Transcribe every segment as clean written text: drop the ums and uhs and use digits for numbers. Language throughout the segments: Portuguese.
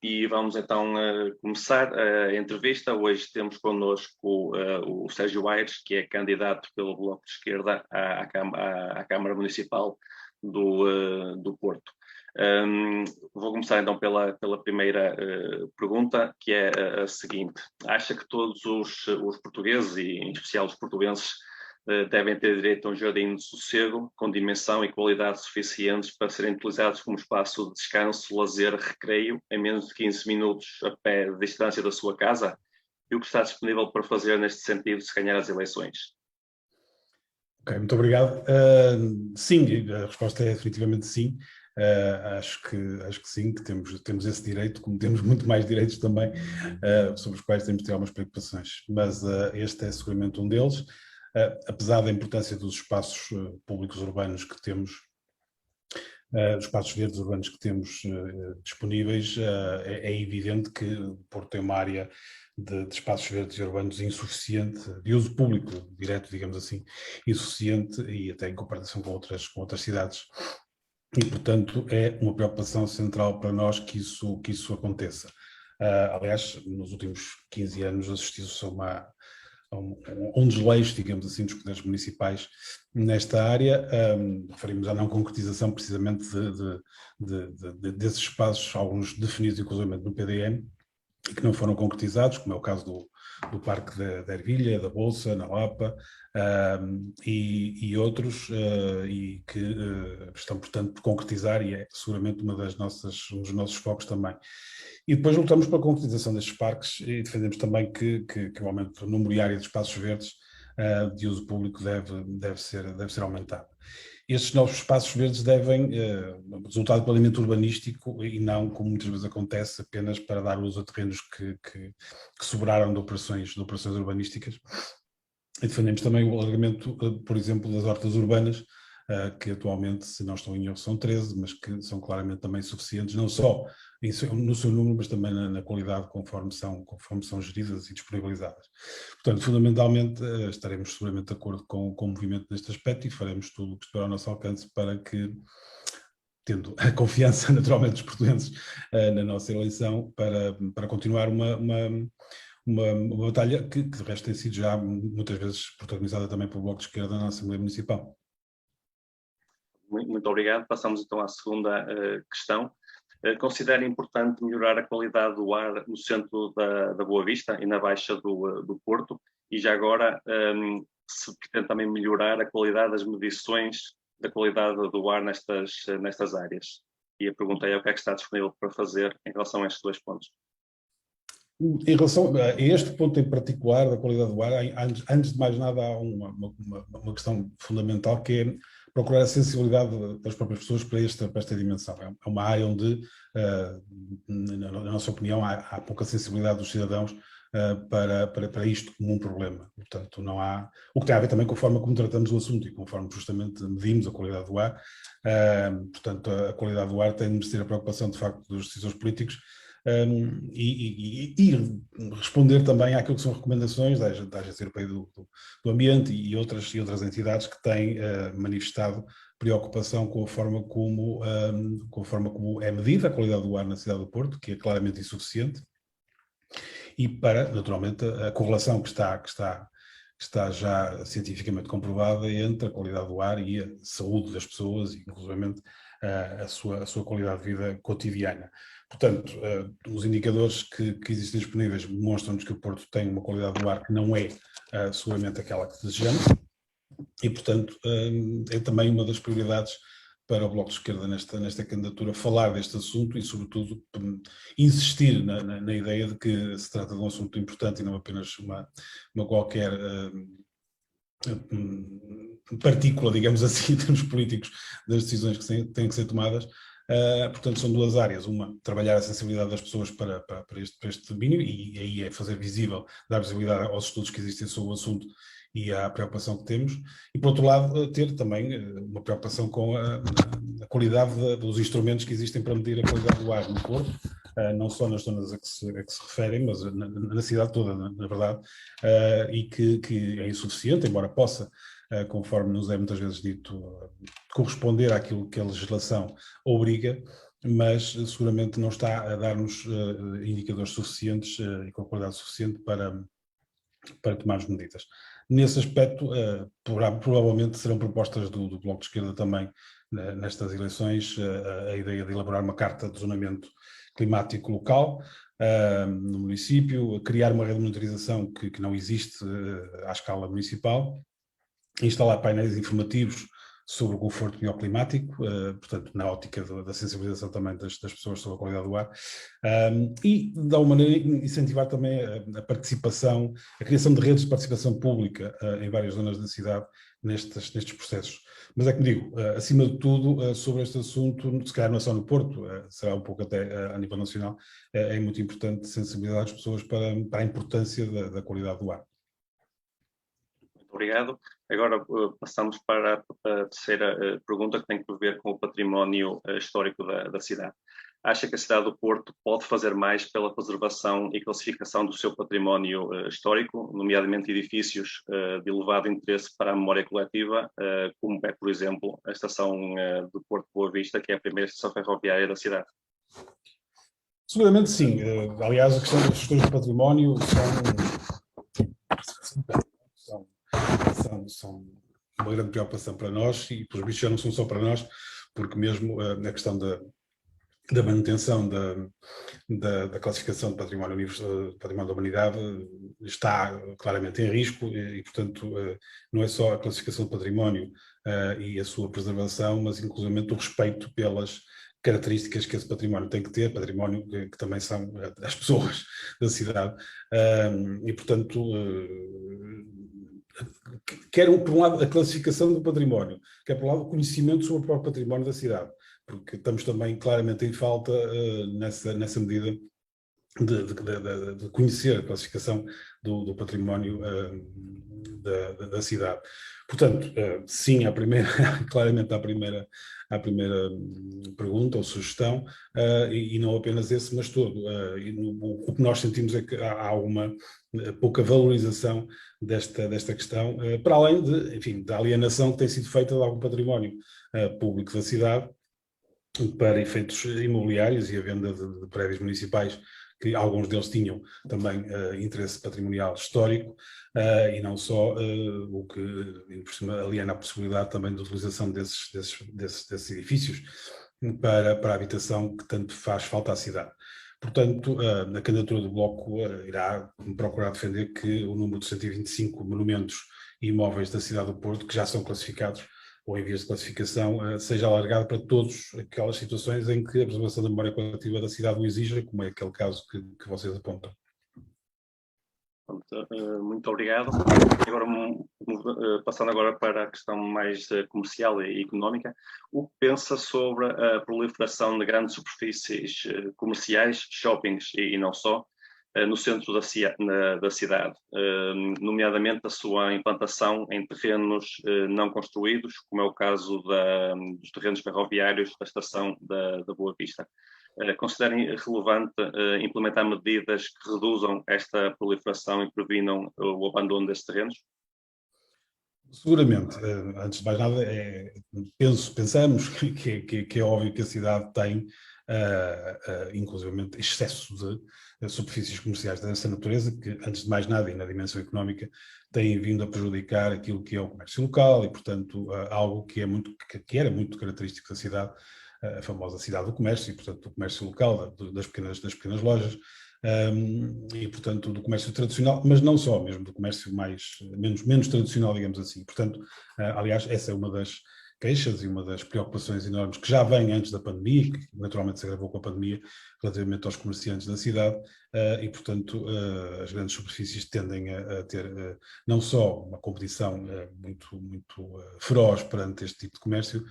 E vamos então começar a entrevista. Hoje temos connosco o Sérgio Aires, que é candidato pelo Bloco de Esquerda à Câmara Municipal do Porto. Vou começar então pela primeira pergunta, que é a seguinte: acha que todos os portugueses, e em especial os portuenses, devem ter direito a um jardim de sossego com dimensão e qualidade suficientes para serem utilizados como espaço de descanso, lazer, recreio, em menos de 15 minutos a pé de distância da sua casa? E o que está disponível para fazer neste sentido se ganhar as eleições? Ok, muito obrigado. Sim, a resposta é definitivamente sim. Acho que sim, que temos esse direito, como temos muito mais direitos também, sobre os quais temos de ter algumas preocupações. Mas este é seguramente um deles. Apesar da importância dos espaços públicos urbanos que temos, os espaços verdes urbanos que temos disponíveis, é evidente que o Porto tem uma área de espaços verdes urbanos insuficiente, de uso público direto, digamos assim, insuficiente, e até em comparação com outras cidades. E, portanto, é uma preocupação central para nós que isso aconteça. Aliás, nos últimos 15 anos assistiu-se a um desleixo, digamos assim, dos poderes municipais nesta área. Referimos à não concretização precisamente desses espaços, alguns definidos inclusive no PDM, e que não foram concretizados, como é o caso do Parque da Ervilha, da Bolsa, na Lapa, e outros, e que estão, portanto, por concretizar, e é seguramente um dos nossos focos também. E depois lutamos pela concretização destes parques e defendemos também que o aumento do número e área de espaços verdes de uso público deve ser aumentado. Estes novos espaços verdes devem resultar de planeamento urbanístico e não, como muitas vezes acontece, apenas para dar uso a terrenos que sobraram de operações urbanísticas. E defendemos também o alargamento, por exemplo, das hortas urbanas, que atualmente, se não estão em erro, são 13, mas que são claramente também suficientes, não só no seu número, mas também na qualidade conforme são geridas e disponibilizadas. Portanto, fundamentalmente, estaremos seguramente de acordo com o movimento neste aspecto e faremos tudo o que estiver ao nosso alcance para que, tendo a confiança naturalmente dos portugueses na nossa eleição, para continuar uma batalha que de resto tem sido já muitas vezes protagonizada também pelo Bloco de Esquerda na Assembleia Municipal. Muito obrigado. Passamos então à segunda questão. Considera importante melhorar a qualidade do ar no centro da Boa Vista e na Baixa do Porto? E já agora, se pretende também melhorar a qualidade das medições da qualidade do ar nestas áreas? E a pergunta é o que é que está disponível para fazer em relação a estes dois pontos? Em relação a este ponto em particular da qualidade do ar, antes de mais nada há uma questão fundamental, que é procurar a sensibilidade das próprias pessoas para esta dimensão. É uma área onde, na nossa opinião, há pouca sensibilidade dos cidadãos para isto como um problema. Portanto, não há... O que tem a ver também com a forma como tratamos o assunto e conforme justamente medimos a qualidade do ar. Portanto, a qualidade do ar tem de merecer a preocupação, de facto, dos decisores políticos, e responder também àquilo que são recomendações da Agência Europeia do Ambiente e outras entidades que têm manifestado preocupação com a forma como é medida a qualidade do ar na cidade do Porto, que é claramente insuficiente, e para, naturalmente, a correlação que está já cientificamente comprovada entre a qualidade do ar e a saúde das pessoas, inclusive a sua qualidade de vida cotidiana. Portanto, os indicadores que existem disponíveis demonstram-nos que o Porto tem uma qualidade do ar que não é seguramente aquela que desejamos, e, portanto, é também uma das prioridades para o Bloco de Esquerda nesta candidatura, falar deste assunto e, sobretudo, insistir na ideia de que se trata de um assunto importante e não apenas uma qualquer partícula, digamos assim, em termos políticos, das decisões que têm que ser tomadas. Portanto, são duas áreas. Uma, trabalhar a sensibilidade das pessoas para este domínio, e aí é fazer visível, dar visibilidade aos estudos que existem sobre o assunto e à preocupação que temos. E, por outro lado, ter também uma preocupação com a qualidade dos instrumentos que existem para medir a qualidade do ar no Porto, não só nas zonas a que se referem, mas na cidade toda, na verdade, e que é insuficiente, embora possa, conforme nos é muitas vezes dito, corresponder àquilo que a legislação obriga. mas seguramente não está a dar-nos indicadores suficientes e com qualidade suficiente para tomar medidas. Nesse aspecto, provavelmente serão propostas do Bloco de Esquerda também, nestas eleições, a ideia de elaborar uma carta de zonamento climático local no município, criar uma rede de monitorização que não existe à escala municipal, instalar painéis informativos sobre o conforto bioclimático, portanto, na ótica da sensibilização também das pessoas sobre a qualidade do ar, e, de alguma maneira, incentivar também a participação, a criação de redes de participação pública em várias zonas da cidade nestes processos. Mas é que me digo, acima de tudo, sobre este assunto, se calhar não é só no Porto, será um pouco até a nível nacional, é muito importante sensibilizar as pessoas para a importância da qualidade do ar. Obrigado. Agora passamos para a terceira pergunta, que tem a ver com o património histórico da cidade. Acha que a cidade do Porto pode fazer mais pela preservação e classificação do seu património histórico, nomeadamente edifícios de elevado interesse para a memória coletiva, como é, por exemplo, a estação do Porto Boa Vista, que é a primeira estação ferroviária da cidade? Seguramente sim. Aliás, a questão das questões do património são uma grande preocupação para nós e, pelos bichos, já não são só para nós, porque mesmo na questão da manutenção da classificação de património da humanidade está claramente em risco e, portanto, não é só a classificação de património e a sua preservação, mas inclusivamente o respeito pelas características que esse património tem que ter, património que também são as pessoas da cidade, e, portanto, quer, por um lado, a classificação do património, quer, por um lado, o conhecimento sobre o próprio património da cidade, porque estamos também claramente em falta nessa medida de conhecer a classificação do património da cidade. Portanto, sim, claramente à primeira pergunta ou sugestão, e não apenas esse, mas todo. O que nós sentimos é que há uma pouca valorização desta questão, para além da alienação que tem sido feita de algum património público da cidade para efeitos imobiliários e a venda de prédios municipais, que alguns deles tinham também interesse patrimonial histórico, e não só, o que por cima aliena a possibilidade também de utilização desses edifícios para a habitação que tanto faz falta à cidade. Portanto, a candidatura do Bloco irá procurar defender que o número de 125 monumentos e imóveis da cidade do Porto, que já são classificados ou em vias de classificação, seja alargado para todas aquelas situações em que a preservação da memória coletiva da cidade o exija, como é aquele caso que vocês apontam. Muito obrigado. Agora, passando agora para a questão mais comercial e económica, o que pensa sobre a proliferação de grandes superfícies comerciais, shoppings e não só, no centro da cidade, nomeadamente a sua implantação em terrenos não construídos, como é o caso dos terrenos ferroviários da estação da Boa Vista. Considerem relevante implementar medidas que reduzam esta proliferação e previnam o abandono desses terrenos? Seguramente. Antes de mais nada, pensamos que é óbvio que a cidade tem, inclusivamente, excesso de superfícies comerciais dessa natureza, que, antes de mais nada, e na dimensão económica, têm vindo a prejudicar aquilo que é o comércio local e, portanto, algo que era muito característico da cidade, a famosa cidade do comércio, e, portanto, do comércio local, das pequenas lojas, e, portanto, do comércio tradicional, mas não só, mesmo do comércio menos tradicional, digamos assim. Portanto, aliás, essa é uma das queixas e uma das preocupações enormes que já vem antes da pandemia, que naturalmente se agravou com a pandemia, relativamente aos comerciantes da cidade, e, portanto, as grandes superfícies tendem a ter não só uma competição muito feroz perante este tipo de comércio,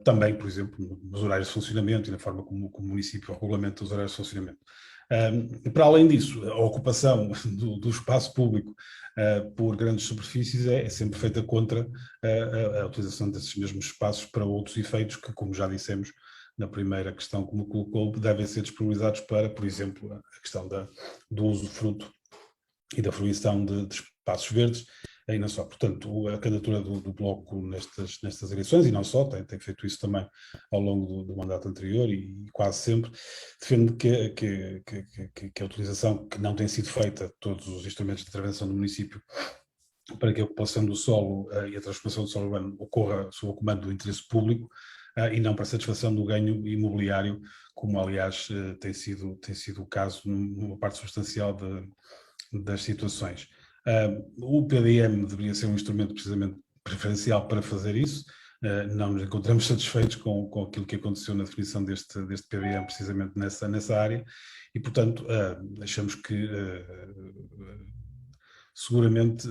também, por exemplo, nos horários de funcionamento e na forma como o município regulamenta os horários de funcionamento. Para além disso, a ocupação do espaço público por grandes superfícies é sempre feita contra a utilização desses mesmos espaços para outros efeitos que, como já dissemos na primeira questão que me colocou, devem ser disponibilizados para, por exemplo, a questão do uso fruto e da fruição de espaços verdes, aí não só. Portanto, a candidatura do Bloco nestas eleições, e não só, tem feito isso também ao longo do mandato anterior e quase sempre, defende que a utilização que não tem sido feita de todos os instrumentos de intervenção do município para que a ocupação do solo e a transformação do solo urbano ocorra sob o comando do interesse público e não para a satisfação do ganho imobiliário, como aliás tem sido o caso numa parte substancial das situações. O PDM deveria ser um instrumento precisamente preferencial para fazer isso. Não nos encontramos satisfeitos com aquilo que aconteceu na definição deste PDM precisamente nessa área e, portanto, achamos que seguramente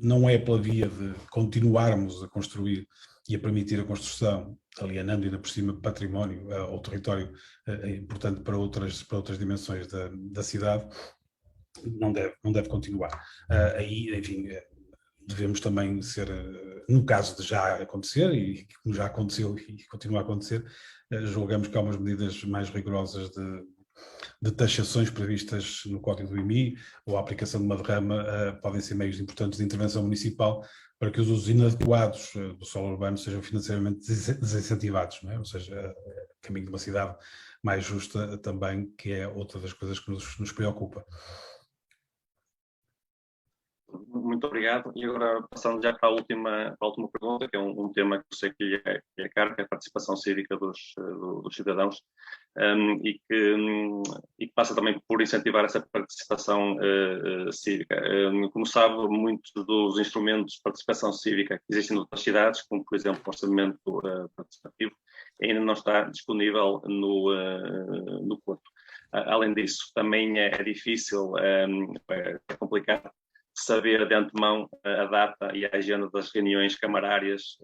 não é pela via de continuarmos a construir e a permitir a construção, alienando ainda por cima património ao território importante para outras dimensões da cidade, não deve continuar. Aí, enfim, devemos também ser, no caso de já acontecer, e como já aconteceu e continua a acontecer, julgamos que há umas medidas mais rigorosas de taxações previstas no Código do IMI ou a aplicação de uma derrama podem ser meios importantes de intervenção municipal para que os usos inadequados do solo urbano sejam financeiramente desincentivados, não é? Ou seja, caminho de uma cidade mais justa também, que é outra das coisas que nos preocupa. Muito obrigado. E agora, passando já para a última pergunta, que é um tema que eu sei que é caro, que é a participação cívica dos cidadãos, e que passa também por incentivar essa participação cívica. Como sabe, muitos dos instrumentos de participação cívica que existem em outras cidades, como por exemplo o orçamento participativo, ainda não está disponível no Porto. Além disso, também é difícil, é complicado saber de antemão a data e a agenda das reuniões camarárias,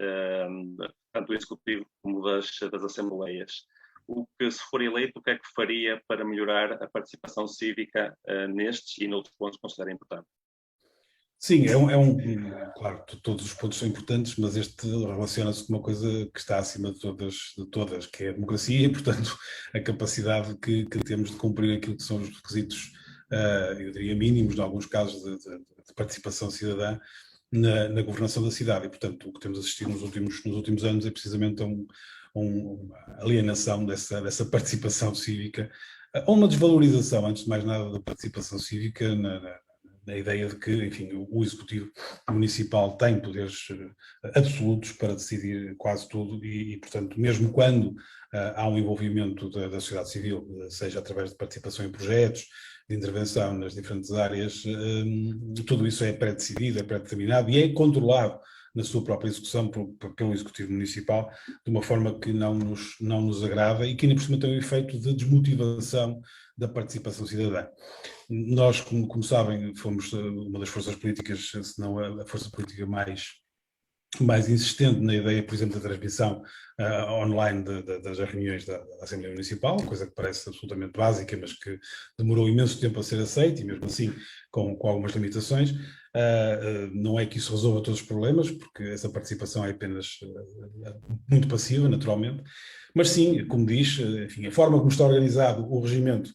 tanto do Executivo como das Assembleias. O que, se for eleito, o que é que faria para melhorar a participação cívica nestes e noutros pontos que considera importantes? Sim, claro, todos os pontos são importantes, mas este relaciona-se com uma coisa que está acima de todas, que é a democracia e, portanto, a capacidade que temos de cumprir aquilo que são os requisitos, eu diria mínimos, em alguns casos, de participação cidadã na governação da cidade. E, portanto, o que temos assistido nos últimos anos é precisamente uma alienação dessa participação cívica, a uma desvalorização, antes de mais nada, da participação cívica na ideia de que, enfim, o Executivo Municipal tem poderes absolutos para decidir quase tudo e portanto, mesmo quando há um envolvimento da sociedade civil, seja através de participação em projetos, de intervenção nas diferentes áreas, tudo isso é pré-decidido, é pré-determinado e é controlado na sua própria execução pelo Executivo Municipal, de uma forma que não nos agrada e que ainda por cima tem um efeito de desmotivação da participação cidadã. Nós, como sabem, fomos uma das forças políticas, se não a força política mais insistente na ideia, por exemplo, da transmissão online das reuniões da Assembleia Municipal, coisa que parece absolutamente básica, mas que demorou imenso tempo a ser aceita, e mesmo assim com algumas limitações. Não é que isso resolva todos os problemas, porque essa participação é apenas muito passiva, naturalmente, mas sim, como diz, enfim, a forma como está organizado o regimento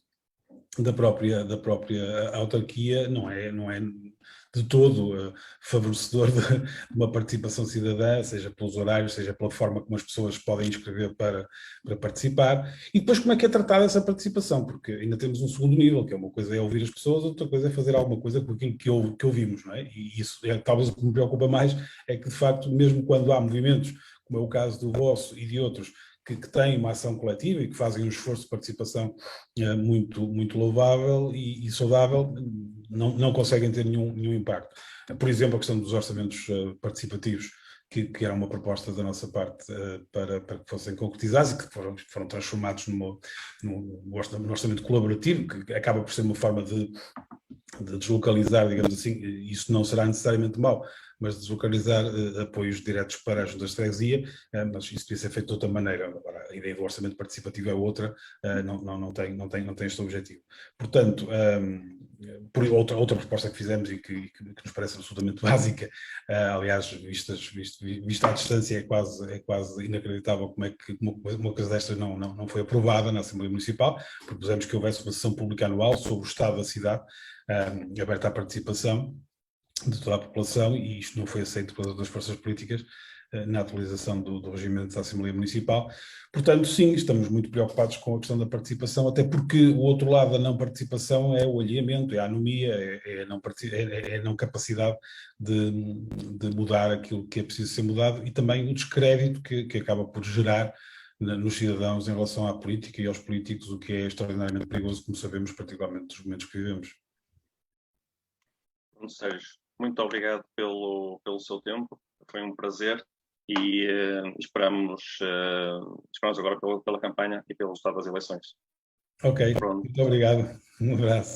da própria autarquia não é de todo favorecedor de uma participação cidadã, seja pelos horários, seja pela forma como as pessoas podem inscrever para participar, e depois como é que é tratada essa participação, porque ainda temos um segundo nível, que é uma coisa é ouvir as pessoas, outra coisa é fazer alguma coisa com aquilo que ouvimos, não é? E isso talvez o que me preocupa mais é que, de facto, mesmo quando há movimentos, como é o caso do vosso e de outros, que têm uma ação coletiva e que fazem um esforço de participação muito louvável e saudável, não conseguem ter nenhum impacto. Por exemplo, a questão dos orçamentos participativos, que era uma proposta da nossa parte para que fossem concretizados e que foram transformados num orçamento colaborativo, que acaba por ser uma forma de deslocalizar, digamos assim, isso não será necessariamente mau, mas deslocalizar apoios diretos para as juntas de freguesia, mas isso devia ser feito de outra maneira. Agora, a ideia do orçamento participativo é outra, não tem este objetivo. Portanto, por outra proposta que fizemos e que nos parece absolutamente básica, aliás, vista à distância, é quase inacreditável como é que uma coisa destas não foi aprovada na Assembleia Municipal. Propusemos que houvesse uma sessão pública anual sobre o estado da cidade, aberta à participação, de toda a população, e isto não foi aceito pelas outras forças políticas na atualização do regimento da Assembleia Municipal. Portanto, sim, estamos muito preocupados com a questão da participação, até porque o outro lado da não participação é o alheamento, é a anomia, é a não capacidade de mudar aquilo que é preciso ser mudado, e também o descrédito que acaba por gerar nos cidadãos em relação à política e aos políticos, o que é extraordinariamente perigoso, como sabemos, particularmente nos momentos que vivemos. Sérgio, muito obrigado pelo seu tempo, foi um prazer e esperamos agora pela campanha e pelo resultado das eleições. Ok, Pronto. muito obrigado. Um abraço.